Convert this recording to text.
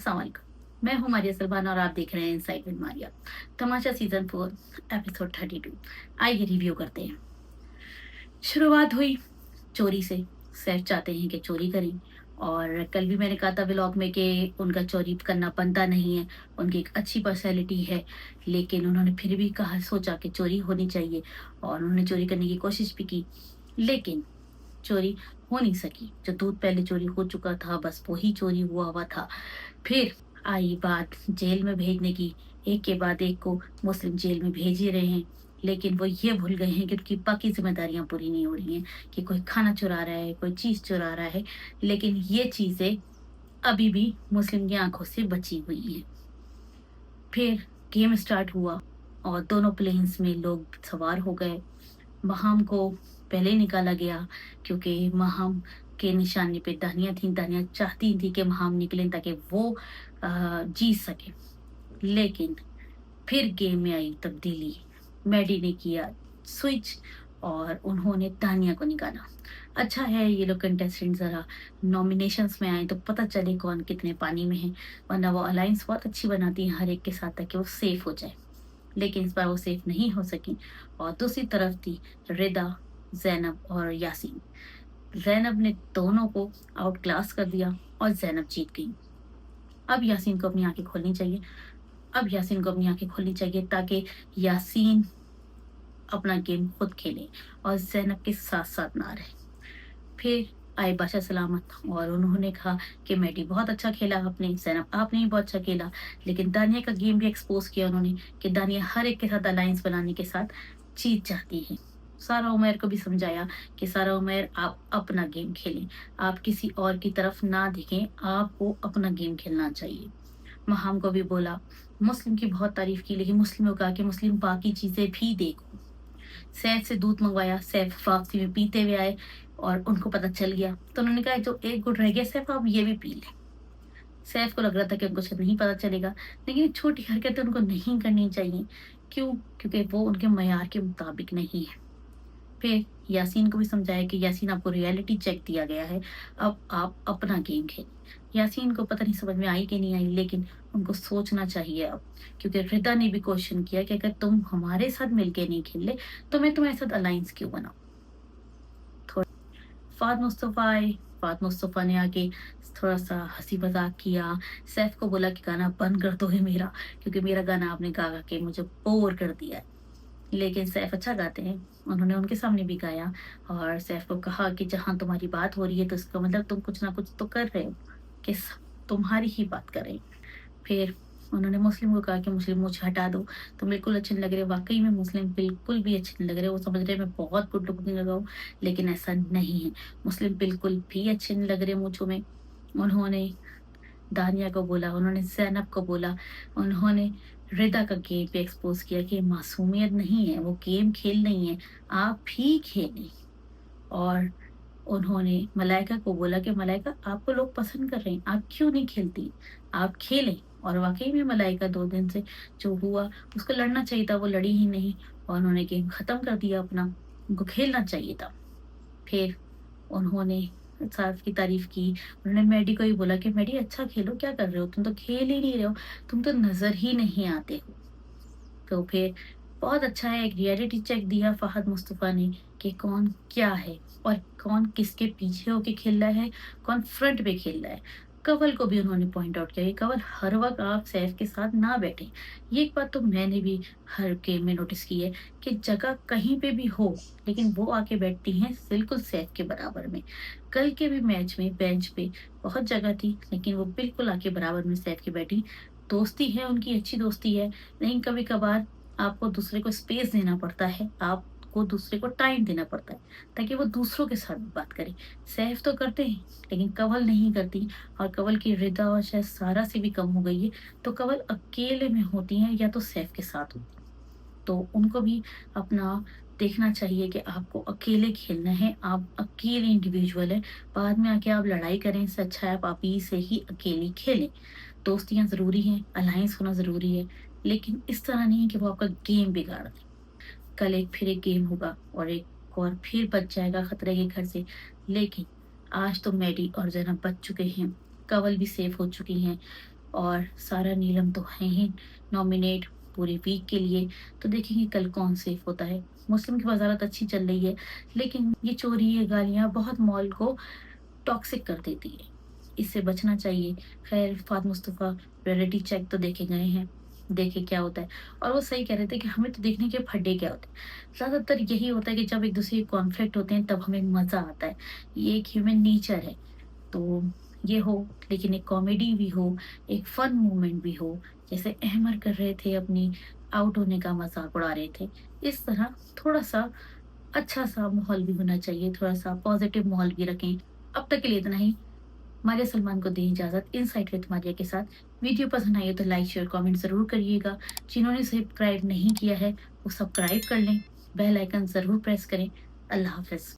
अस्सलाम वालेकुम। मैं हूँ मारिया सलमान और आप देख रहे हैं inside with Maria. Tamasha season 4 episode 32। आइए रिव्यू करते हैं। शुरुआत हुई चोरी से। सैफ चाहते हैं कि चोरी करें, और कल भी मैंने कहा था व्लॉग में कि उनका चोरी करना बनता नहीं है। उनकी एक अच्छी पर्सनैलिटी है, लेकिन उन्होंने फिर भी कहा, सोचा कि चोरी होनी चाहिए, और उन्होंने चोरी करने की कोशिश भी की, लेकिन चोरी हो नहीं सकी। जो दूध पहले चोरी हो चुका था, बस वही चोरी हुआ हुआ था। फिर आई बात जेल में भेजने की। एक के बाद एक को मुस्लिम जेल में भेज ही रहे हैं, लेकिन वो ये भूल गए हैं कि उनकी बाकी ज़िम्मेदारियाँ पूरी नहीं हो रही हैं, कि कोई खाना चुरा रहा है, कोई चीज़ चुरा रहा है, लेकिन ये चीज़ें अभी भी मुस्लिम की आँखों से बची हुई हैं। फिर गेम स्टार्ट हुआ और दोनों प्लेन्स में लोग सवार हो गए। महाम को पहले निकाला गया, क्योंकि महाम के निशाने पे दानियाँ थीं। दानियाँ चाहती थी कि महाम निकलें ताकि वो जीत सके, लेकिन फिर गेम में आई तब्दीली। मैडी ने किया स्विच और उन्होंने दानिया को निकाला। अच्छा है ये लोग कंटेस्टेंट ज़रा नॉमिनेशंस में आए तो पता चले कौन कितने पानी में है, वरना वो अलायंस बहुत अच्छी बनाती हैं हर एक के साथ ताकि वो सेफ हो जाए, लेकिन इस बार वो सेफ नहीं हो सकी। और दूसरी तरफ थी रिदा, ज़ैनब और यासीन। ज़ैनब ने दोनों को आउट क्लास कर दिया और ज़ैनब जीत गई। अब यासीन को अपनी आँखें खोलनी चाहिए। अब यासीन को अपनी आँखें खोलनी चाहिए ताकि यासीन अपना गेम खुद खेले और ज़ैनब के साथ-साथ ना रहे। फिर आए बादशाह सलामत और उन्होंने कहा कि मैडी बहुत अच्छा खेला आपने, ज़ैनब आपने भी बहुत अच्छा खेला, लेकिन दानिया का गेम भी एक्सपोज़ किया उन्होंने कि दानिया हर एक के साथ अलायंस बनाने के साथ जीत चाहती है। सारा उमैर को भी समझाया कि सारा उमैर आप अपना गेम खेलें, आप किसी और की तरफ ना देखें, आपको अपना गेम खेलना चाहिए। महाम को भी बोला, मुस्लिम की बहुत तारीफ़ की, लेकिन मुस्लिम को कहा कि मुस्लिम बाकी चीज़ें भी देखो। सैफ से दूध मंगवाया, सैफ वापसी में पीते हुए आए और उनको पता चल गया, तो उन्होंने कहा जो एक गुट रह गया सैफ, आप ये भी पी लें। सैफ को लग रहा था कि उनको शायद नहीं पता चलेगा, लेकिन ये छोटी हरकतें उनको नहीं करनी चाहिए। क्यों? क्योंकि वो उनके मयार के मुताबिक नहीं है। फिर यासीन को भी समझाया कि यासीन आपको रियलिटी चेक दिया गया है, अब आप अपना गेम खेलें। यासीन को पता नहीं समझ में आई कि नहीं आई, लेकिन उनको सोचना चाहिए अब, क्योंकि रिदा ने भी क्वेश्चन किया कि अगर तुम हमारे साथ मिलके नहीं खेल ले तो मैं तुम्हारे साथ अलायंस क्यों बनाऊं। फ़ात मुस्तफ़ा आए। फ़ात मुस्तफ़ा ने आके थोड़ा-सा हँसी मज़ाक किया। सैफ को बोला कि गाना बंद कर दो है मेरा, क्योंकि मेरा गाना आपने गा-गा के मुझे बोर कर दिया है। लेकिन सैफ अच्छा गाते हैं। उन्होंने उनके सामने भी गाया और सैफ को कहा कि जहाँ तुम्हारी बात हो रही है तो इसका मतलब तुम कुछ ना कुछ तो कर रहे हो, कि तुम्हारी ही बात कर रहे हैं। फिर उन्होंने मुस्लिम को कहा कि मुस्लिम मुझे हटा दो, तुम बिल्कुल अच्छे नहीं लग रहे। वाक़ई में मुस्लिम बिल्कुल भी अच्छे नहीं लग रहे। वो समझ रहे मैं बहुत गुड लुकिंग लगा हूँ, लेकिन ऐसा नहीं है। मुस्लिम बिल्कुल भी अच्छे नहीं लग रहे मुझ में। उन्होंने दानिया को बोला, उन्होंने ज़ैनब को बोला, उन्होंने रिदा का गेम पे एक्सपोज़ किया कि मासूमियत नहीं है, वो गेम खेल रही हैं, आप भी खेलें। और उन्होंने मलाइका को बोला कि मलाइका आपको लोग पसंद कर रहे हैं, आप क्यों नहीं खेलती? आप खेलें। और वाक़ई में मलाइका 2 दिन से जो हुआ, उसको लड़ना चाहिए था, वो लड़ी ही नहीं और उन्होंने गेम ख़त्म कर दिया अपना, उनको खेलना चाहिए था। फिर उन्होंने साफ़ की तारीफ़ की। उन्होंने मैडी को ही बोला कि मैडी अच्छा खेलो, क्या कर रहे हो? तुम तो खेल ही नहीं रहे हो, तुम तो नज़र ही नहीं आते हो। तो फिर बहुत अच्छा है, एक रियलिटी चेक दिया फ़हद मुस्तफ़ा ने कि कौन क्या है और कौन किसके पीछे होके खेल रहा है, कौन फ्रंट पे खेल रहा है। कंवल को भी उन्होंने पॉइंट आउट किया कि कंवल हर वक़्त आप सैफ के साथ ना बैठें। ये एक बात तो मैंने भी हर गेम में नोटिस की है कि जगह कहीं पे भी हो, लेकिन वो आके बैठती हैं बिल्कुल सैफ के बराबर में। कल के भी मैच में बेंच पे बहुत जगह थी, लेकिन वो बिल्कुल आके बराबर में सैफ के बैठी। दोस्ती है उनकी, अच्छी दोस्ती है, लेकिन कभी-कभार आपको दूसरे को स्पेस देना पड़ता है, आपको दूसरे को टाइम देना पड़ता है, ताकि वो दूसरों के साथ भी बात करे। सैफ तो करते हैं, लेकिन कंवल नहीं करती और कंवल की रिदा और शायद सारा से भी कम हो गई है, तो कंवल अकेले में होती हैं या तो सैफ के साथ होती हैं। तो उनको भी अपना देखना चाहिए कि आपको अकेले खेलना है, आप अकेले इंडिविजुअल हैं, बाद में आके आप लड़ाई करें, इससे अच्छा है आप ही से ही अकेले खेलें। दोस्तियाँ ज़रूरी हैं, अलायंस होना ज़रूरी है, लेकिन इस तरह नहीं कि वो आपका गेम बिगाड़ दें। कल एक फिर एक गेम होगा और एक और फिर बच जाएगा खतरे के घर से, लेकिन आज तो मैडी और ज़ैनब बच चुके हैं, कंवल भी सेफ हो चुकी हैं। और सारा नीलम तो हैं ही नॉमिनेट पूरे वीक के लिए। तो देखेंगे कल कौन सेफ होता है। मुस्लिम की वजारत अच्छी चल रही है, लेकिन ये चोरी, ये गालियाँ बहुत मॉल को टॉक्सिक कर देती है। इससे बचना चाहिए। खैर फ़ात मुस्तफ़ा रियलिटी चेक तो देखे गए हैं, देखें क्या होता है। और वो सही कह रहे थे कि हमें तो देखने के फड्डे क्या होते हैं। ज़्यादातर यही होता है कि जब एक-दूसरे के कॉन्फ्लिक्ट होते हैं तब हमें मज़ा आता है। ये एक ह्यूमन नेचर है। तो ये हो, लेकिन एक कॉमेडी भी हो, एक फन मोमेंट भी हो, जैसे अहमर कर रहे थे अपनी आउट होने का मज़ाक उड़ा रहे थे। इस तरह थोड़ा-सा अच्छा-सा माहौल भी होना चाहिए, थोड़ा-सा पॉज़िटिव माहौल भी रखें। अब तक के लिए इतना ही। मारिया सलमान को दें इजाज़त इनसाइट विद मारिया के साथ। वीडियो पसंद आई हो तो लाइक, शेयर, कमेंट ज़रूर करिएगा। जिन्होंने सब्सक्राइब नहीं किया है, वो सब्सक्राइब कर लें। बेल आइकन ज़रूर प्रेस करें। अल्लाह हाफ़िज़।